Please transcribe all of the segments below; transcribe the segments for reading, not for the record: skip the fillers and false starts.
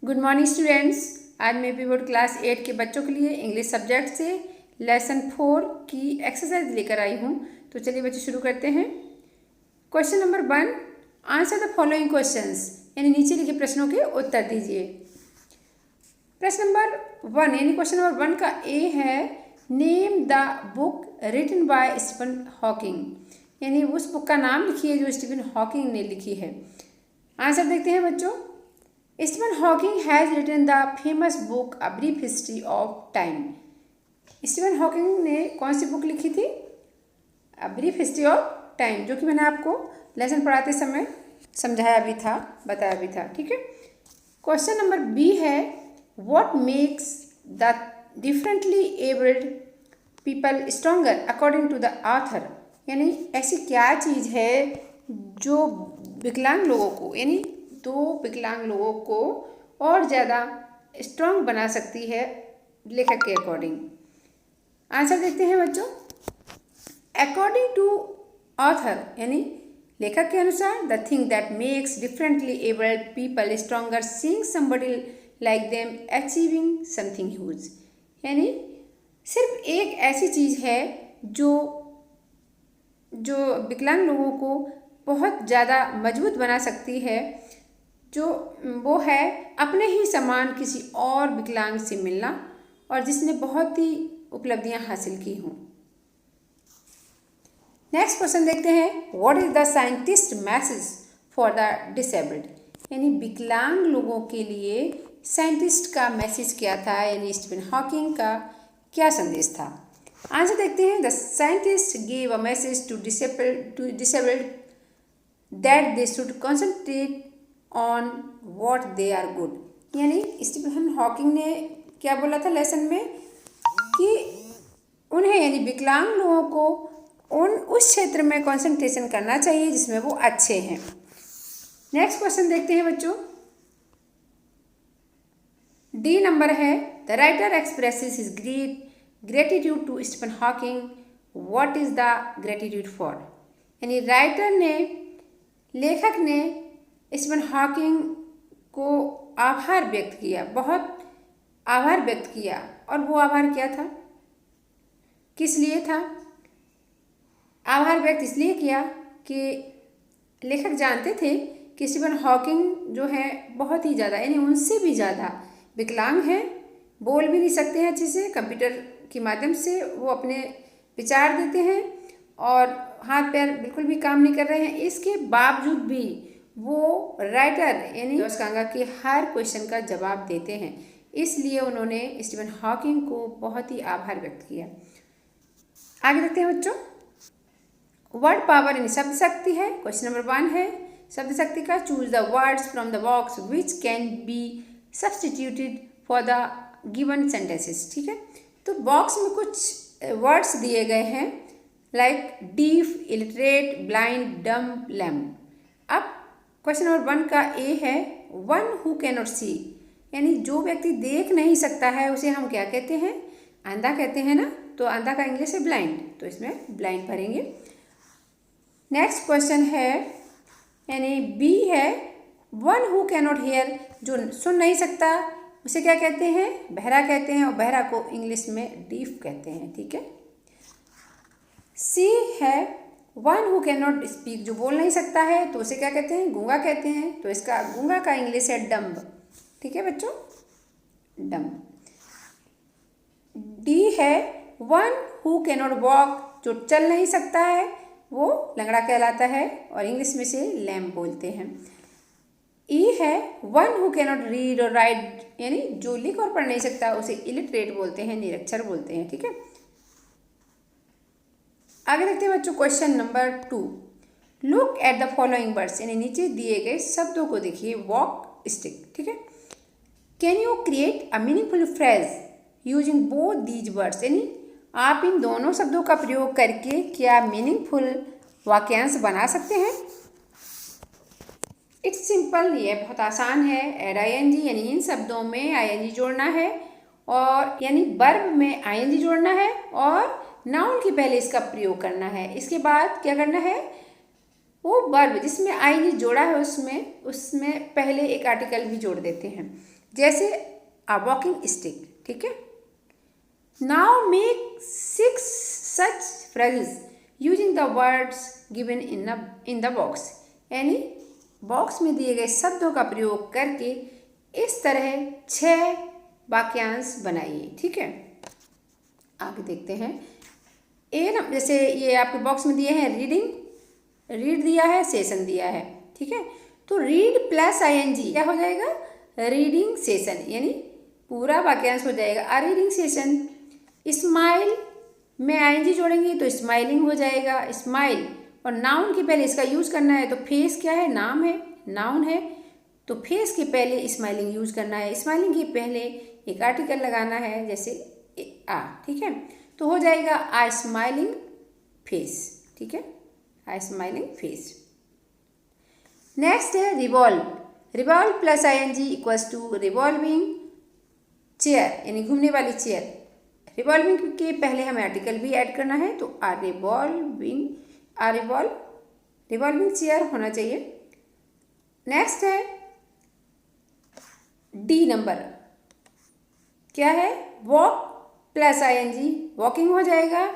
Good morning students. आज मैं पीबोर्ड class 8 के बच्चों के लिए इंग्लिश सब्जेक्ट से लेसन 4 की एक्सरसाइज लेकर आई हूँ। तो चलिए बच्चे शुरू करते हैं। Question number 1, answer the following questions, यानी नीचे लिखे प्रश्नों के उत्तर दीजिए। प्रश्न नंबर 1 यानी क्वेश्चन नंबर 1 का ए है, name the book written by Stephen Hawking, यानी उस बुक का नाम लिखिए जो स्टीफन हॉकिंग ने लिखी है। आंसर देखते हैं बच्चों। Stephen Hawking has written the famous book a brief history of time. Stephen Hawking ने कौन सी बुक लिखी थी? A brief history of time, जो कि मैंने आपको लेसन पढ़ाते समय समझाया भी था, बताया भी था। ठीक है। क्वेश्चन नंबर बी है, what makes the differently abled people stronger according to the author, यानी ऐसी क्या चीज़ है जो विकलांग लोगों को, यानी दो विकलांग लोगों को और ज़्यादा स्ट्रॉन्ग बना सकती है लेखक के अकॉर्डिंग। आंसर देखते हैं बच्चों। अकॉर्डिंग टू ऑथर यानी लेखक के अनुसार, the thing that makes differently abled people stronger, seeing somebody like them achieving something huge, यानी सिर्फ एक ऐसी चीज़ है जो विकलांग लोगों को बहुत ज़्यादा मजबूत बना सकती है, जो वो है अपने ही समान किसी और विकलांग से मिलना और जिसने बहुत ही उपलब्धियां हासिल की हों। नेक्स्ट क्वेश्चन देखते हैं, what is the scientist message for the disabled, यानी विकलांग लोगों के लिए साइंटिस्ट का मैसेज क्या था, यानी स्टीफन हॉकिंग का क्या संदेश था। आंसर देखते हैं। The scientist gave a message to disabled that they should concentrate on what they are good, यानी स्टीफन हॉकिंग ने क्या बोला था लेसन में कि उन्हें यानी विकलांग लोगों को उस क्षेत्र में कंसंट्रेशन करना चाहिए जिसमें वो अच्छे हैं। नेक्स्ट क्वेश्चन देखते हैं बच्चों। डी नंबर है, the writer expresses his gratitude to Stephen Hawking, what is the gratitude for, यानी लेखक ने स्टीफन हॉकिंग को आभार व्यक्त किया, बहुत आभार व्यक्त किया। और वो आभार क्या था, किस लिए था? आभार व्यक्त इसलिए किया कि लेखक जानते थे कि स्टीफन हॉकिंग जो है बहुत ही ज़्यादा, यानी उनसे भी ज़्यादा विकलांग हैं, बोल भी नहीं सकते हैं अच्छे से, कंप्यूटर के माध्यम से वो अपने विचार देते हैं और हाथ पैर बिल्कुल भी काम नहीं कर रहे हैं। इसके बावजूद भी वो राइटर यानी कांगा के हर क्वेश्चन का जवाब देते हैं, इसलिए उन्होंने स्टीफन हॉकिंग को बहुत ही आभार व्यक्त किया। आगे देखते हैं बच्चों। वर्ड पावर यानी शब्द शक्ति है। क्वेश्चन नंबर 1 है, शब्द शक्ति का, choose the words from the box which can be substituted for the given sentences. ठीक है, तो बॉक्स में कुछ वर्ड्स दिए गए हैं, लाइक डीफ, इलिटरेट, ब्लाइंड, डम, लैम। अब क्वेश्चन नंबर 1 का ए है, वन हु कैनॉट सी, यानी जो व्यक्ति देख नहीं सकता है उसे हम क्या कहते हैं? अंधा कहते हैं ना, तो अंधा का इंग्लिश है ब्लाइंड, तो इसमें ब्लाइंड भरेंगे। नेक्स्ट क्वेश्चन है यानी बी है, वन हु कैनॉट हियर, जो सुन नहीं सकता उसे क्या कहते हैं? बहरा कहते हैं, और बहरा को इंग्लिश में डीफ कहते हैं। ठीक है। सी है, one who can not speak, जो बोल नहीं सकता है तो उसे क्या कहते हैं? गूंगा कहते हैं, तो इसका गूंगा का इंग्लिश है डम्ब। ठीक है बच्चों, डम्ब। डी है, one who can not walk, जो चल नहीं सकता है वो लंगड़ा कहलाता है और इंग्लिश में से लैम्प बोलते हैं। ई है, one who can not read और राइट, यानी जो लिख और पढ़ नहीं सकता उसे इलिटरेट बोलते हैं, निरक्षर बोलते हैं। ठीक है। आगे देखते हैं बच्चों question number 2, look at the following words, यानी नीचे दिए गए शब्दों को देखिए। Walk, stick. ठीक है। Can you create a meaningful phrase using both these words, यानी आप इन दोनों शब्दों का प्रयोग करके क्या मीनिंगफुल वाक्यांश बना सकते हैं? इट्स सिंपल, ये बहुत आसान है। एड आईएनजी, यानी इन शब्दों में आईएनजी जोड़ना है, और यानी वर्ब में आईएनजी जोड़ना है और नाउन के पहले इसका प्रयोग करना है। इसके बाद क्या करना है? वो वर्ब जिसमें आईएनजी जोड़ा है उसमें पहले एक आर्टिकल भी जोड़ देते हैं, जैसे अ वॉकिंग स्टिक। ठीक है। Now make 6 such phrases using the words given in the box, यानी बॉक्स में दिए गए शब्दों का प्रयोग करके इस तरह 6 वाक्यांश बनाइए। ठीक है। आगे देखते हैं। जैसे ये आपके बॉक्स में दिए हैं रीड दिया है, सेशन दिया है। ठीक है। तो रीड प्लस आईएनजी क्या हो जाएगा? रीडिंग सेशन, यानी पूरा वाक्यांश हो जाएगा अ रीडिंग सेशन। स्माइल में आईएनजी जोड़ेंगे तो स्माइलिंग हो जाएगा, स्माइल। और नाउन के पहले इसका यूज करना है, तो फेस क्या है? नाउन है, तो फेस के पहले स्माइलिंग यूज करना है। स्माइलिंग के पहले एक आर्टिकल लगाना है, जैसे आ। ठीक है। तो हो जाएगा आ स्माइलिंग फेस। ठीक है। A smiling face. नेक्स्ट है revolve plus ING equals to revolving chair, यानी घूमने वाली चेयर। रिवॉल्विंग के पहले हमें आर्टिकल भी ऐड करना है, तो आ रिवॉल्विंग चेयर होना चाहिए। नेक्स्ट है डी नंबर, क्या है? वॉक प्लस आईएनजी, वॉकिंग हो जाएगा।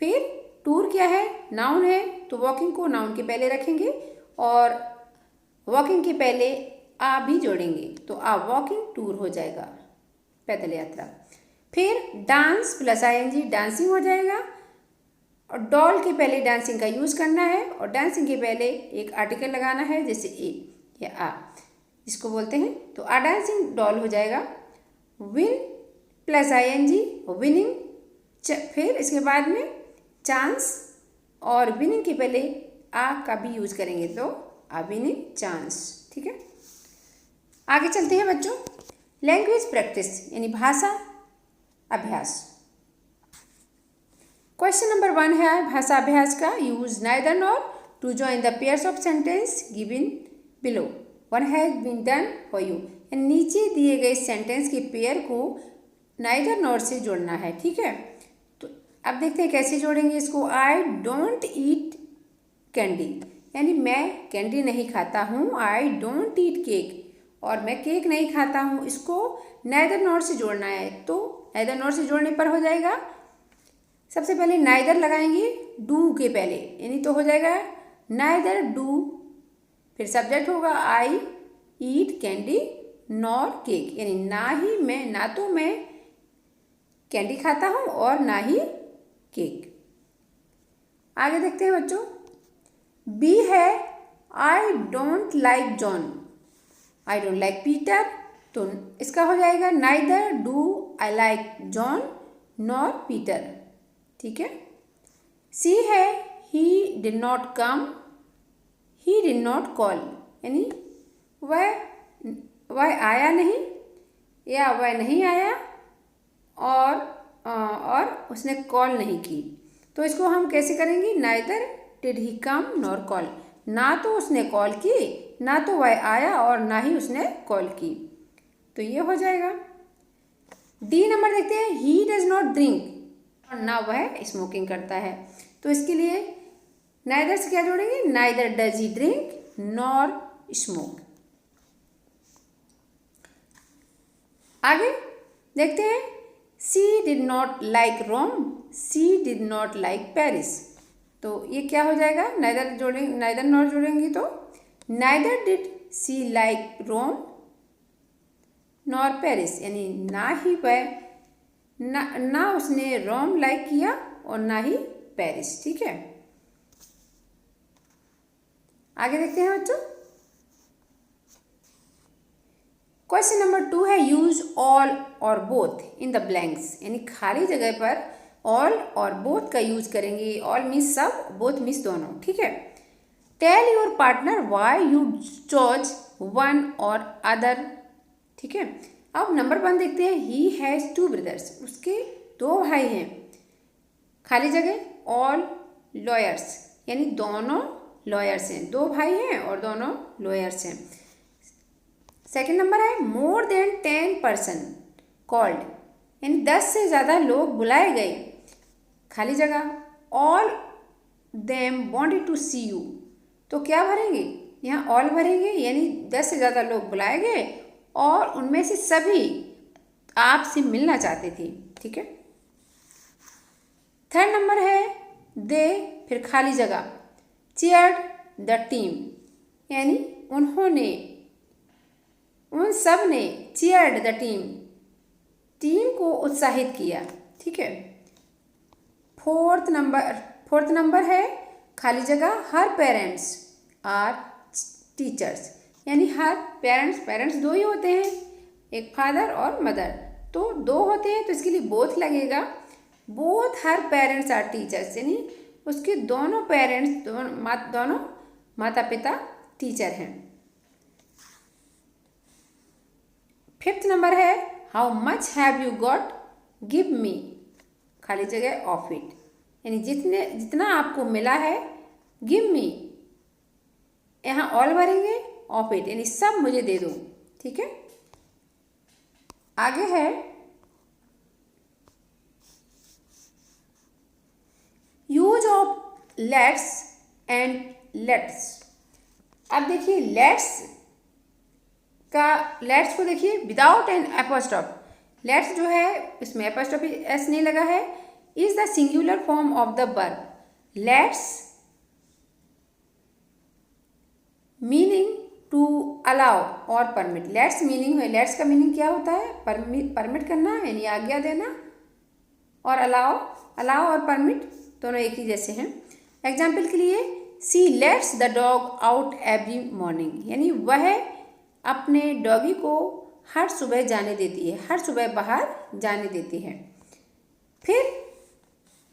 फिर टूर क्या है? नाउन है, तो वॉकिंग को नाउन के पहले रखेंगे और वॉकिंग के पहले आ भी जोड़ेंगे, तो आ वॉकिंग टूर हो जाएगा, पैदल यात्रा। फिर डांस प्लस आईएनजी, डांसिंग हो जाएगा। और डॉल के पहले डांसिंग का यूज करना है और डांसिंग के पहले एक आर्टिकल लगाना है, जैसे ए या आ, इसको बोलते हैं। तो आ डांसिंग डॉल हो जाएगा। Win plus ING, winning. फिर इसके बाद में चांस, और विनिंग के पहले आ का भी यूज करेंगे, तो आ विनिंग चांस। ठीक है। आगे चलते हैं बच्चों। लैंग्वेज प्रैक्टिस, यानी भाषा अभ्यास। क्वेश्चन नंबर 1 है भाषा अभ्यास का। Use neither nor to join the pairs of sentence given below, one has been done for you. नीचे दिए गए सेंटेंस के पेयर को नाइदर नॉर से जोड़ना है। ठीक है। तो अब देखते हैं कैसे जोड़ेंगे इसको। आई डोंट ईट कैंडी, यानी मैं कैंडी नहीं खाता हूँ। आई डोंट ईट केक, और मैं केक नहीं खाता हूँ। इसको नाइदर नॉर से जोड़ना है, तो नाइदर नॉर से जोड़ने पर हो जाएगा, सबसे पहले नाइदर लगाएंगे डू के पहले, यानी तो हो जाएगा नाइदर डू। फिर सब्जेक्ट होगा आई ईट कैंडी नॉर केक, यानी ना तो मैं कैंडी खाता हूँ और ना ही केक। आगे देखते हैं बच्चों। बी है I don't like John, I don't like Peter, तो इसका हो जाएगा neither do I like John nor Peter. ठीक है। सी है he did not come, he did not call, यानी वह आया नहीं या वह नहीं आया और उसने कॉल नहीं की। तो इसको हम कैसे करेंगे? Neither did he come nor call, ना तो उसने कॉल की, ना तो वह आया और ना ही उसने कॉल की, तो ये हो जाएगा। डी नंबर देखते हैं। ही डज नॉट ड्रिंक, और ना वह स्मोकिंग करता है, तो इसके लिए नाइदर से क्या जोड़ेंगे? Neither does he drink nor smoke. आगे देखते हैं। She did not like Rome, she did not like Paris, तो ये क्या हो जाएगा? नाइदर नॉर जोड़ेंगे, तो neither did she like Rome nor Paris, यानी ना ही वह ना उसने रोम लाइक किया और ना ही पेरिस। ठीक है। आगे देखते हैं बच्चों। क्वेश्चन नंबर 2 है यूज ऑल और बोथ इन द ब्लैंक्स, यानी खाली जगह पर ऑल और बोथ का यूज करेंगे। ऑल मीन्स सब, बोथ मीन्स दोनों। ठीक है। Tell your partner why you chose one or other. ठीक है। अब नंबर 1 देखते हैं। ही हैज़ 2 ब्रदर्स, उसके 2 भाई हैं। खाली जगह ऑल लॉयर्स, यानी दोनों लॉयर्स हैं, 2 भाई हैं और दोनों लॉयर्स हैं। सेकंड नंबर है मोर देन 10 पर्सन कॉल्ड, यानी 10 से ज़्यादा लोग बुलाए गए। खाली जगह all them wanted to see you, तो क्या भरेंगे, यहाँ ऑल भरेंगे, यानी 10 से ज़्यादा लोग बुलाए गए और उनमें से सभी आपसे मिलना चाहते थे। ठीक है। थर्ड नंबर है दे, फिर खाली जगह, चीयर्ड द टीम, यानी उन्होंने, उन सब ने चीयर्ड द टीम, टीम को उत्साहित किया। ठीक है। फोर्थ नंबर है खाली जगह, हर पेरेंट्स आर टीचर्स, यानी हर पेरेंट्स दो ही होते हैं, एक फादर और मदर, तो दो होते हैं तो इसके लिए बोथ लगेगा। Both her parents are teachers, यानी उसके दोनों पेरेंट्स, दोनों माता पिता टीचर हैं। फिफ्थ नंबर है how much have you got, give me, खाली जगह ऑफ इट, यानी जितना आपको मिला है, गिव मी, यहाँ ऑल भरेंगे, ऑफ इट यानी सब मुझे दे दो। ठीक है। आगे है use of let's end let's. अब देखिए लेट्स को देखिए विदाउट एन एपोस्ट्रोफ, लेट्स जो है इसमें एपोस्ट्रोफी एस नहीं लगा है, is the singular form of the verb lets, meaning to allow और परमिट। लेट्स मीनिंग है, लेट्स का मीनिंग क्या होता है, परमिट करना यानी आज्ञा देना, और अलाउ और परमिट दोनों एक ही जैसे हैं। एग्जाम्पल के लिए see let's the dog out every morning, यानी वह अपने डॉगी को हर सुबह जाने देती है, हर सुबह बाहर जाने देती है। फिर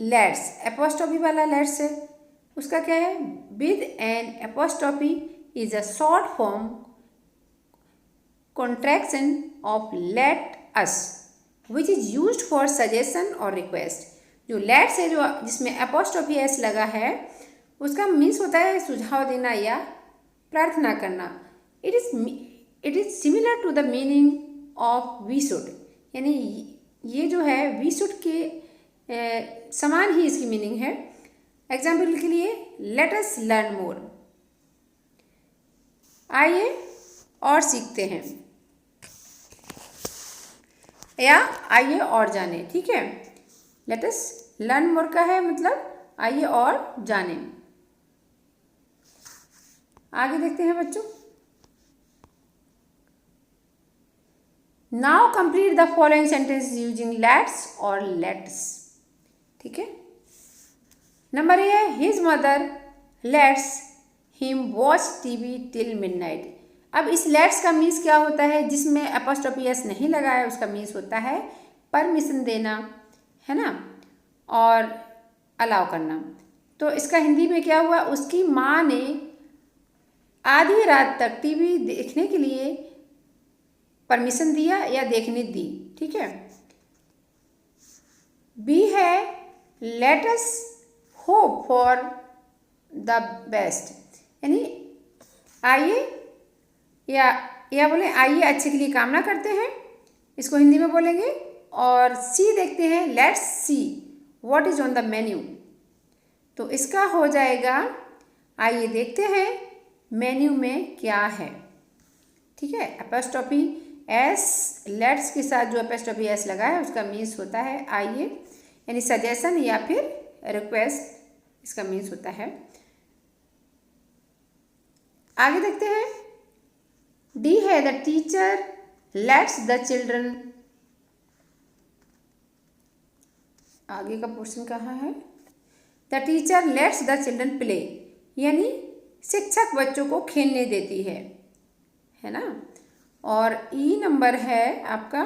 लेट्स एपोस्ट्रोफी वाला लेट्स है, उसका क्या है, with an apostrophe is a short form contraction of let us which is used for suggestion और रिक्वेस्ट। जो लेट्स है, जो जिसमें एपोस्ट्रोफी एस लगा है, उसका मीन्स होता है सुझाव देना या प्रार्थना करना। It is similar to the meaning of we should, यानी ये जो है वी शुड के समान ही इसकी मीनिंग है। एग्जाम्पल के लिए लेट अस लर्न मोर, आइए और सीखते हैं, या आइए और जाने। ठीक है। लेट अस लर्न मोर का है मतलब आइए और जाने। आगे देखते हैं बच्चों। Now complete the following sentence using let's और लेट्स। ठीक है। नंबर ए है his mother let's him watch TV till midnight. अब इस लेट्स का मीन्स क्या होता है, जिसमें एपोस्ट्रोफी एस नहीं लगा है, उसका मीन्स होता है परमिशन देना, है ना, और अलाउ करना। तो इसका हिंदी में क्या हुआ, उसकी माँ ने आधी रात तक टीवी देखने के लिए परमिशन दिया या देखने दी। ठीक है। बी है let us hope for the best, यानी आइए या बोले आइए अच्छे के लिए कामना करते हैं, इसको हिंदी में बोलेंगे। और सी देखते हैं let's see what is on the menu, तो इसका हो जाएगा आइए देखते हैं मेन्यू में क्या है। ठीक है। एपोस्ट्रोफी एस लेट्स के साथ जो एपोस्ट्रोफी एस लगा है उसका मीन्स होता है आइए, यानी सजेशन या फिर रिक्वेस्ट, इसका मीन्स होता है। आगे देखते हैं। डी है the teacher let's the children, आगे का पोर्शन कहाँ है, the teacher let's the children play, यानी शिक्षक बच्चों को खेलने देती है ना। और ई नंबर है आपका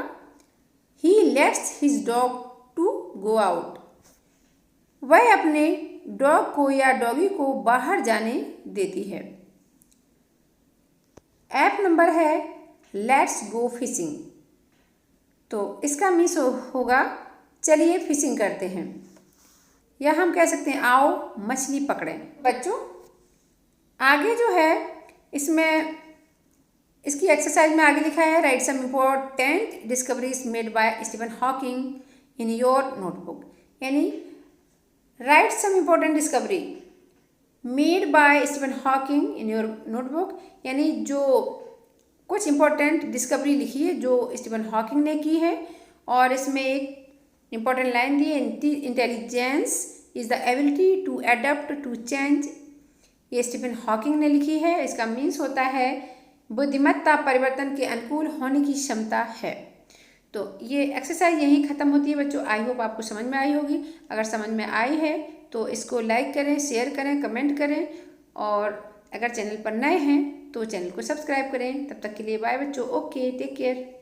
he lets his dog to go out, वह अपने डॉग को या डॉगी को बाहर जाने देती है। ऐप नंबर है लेट्स गो फिशिंग, तो इसका मीन्स होगा चलिए फिशिंग करते हैं, या हम कह सकते हैं आओ मछली पकड़ें। बच्चों आगे जो है इसमें इसकी एक्सरसाइज में आगे लिखा है write some important discoveries made by Stephen Hawking in your notebook, यानी write some important discovery, made by Stephen Hawking in your notebook, यानी जो कुछ इंपॉर्टेंट डिस्कवरी लिखी है जो स्टीफन हॉकिंग ने की है। और इसमें एक इंपॉर्टेंट लाइन दी है, intelligence is the ability to adapt to change. ये स्टीफन हॉकिंग ने लिखी है। इसका मीन्स होता है बुद्धिमत्ता परिवर्तन के अनुकूल होने की क्षमता है। तो ये एक्सरसाइज यहीं ख़त्म होती है बच्चों। आई होप आपको समझ में आई होगी। अगर समझ में आई है तो इसको लाइक करें, शेयर करें, कमेंट करें, और अगर चैनल पर नए हैं तो चैनल को सब्सक्राइब करें। तब तक के लिए बाय बच्चों। Okay, take care.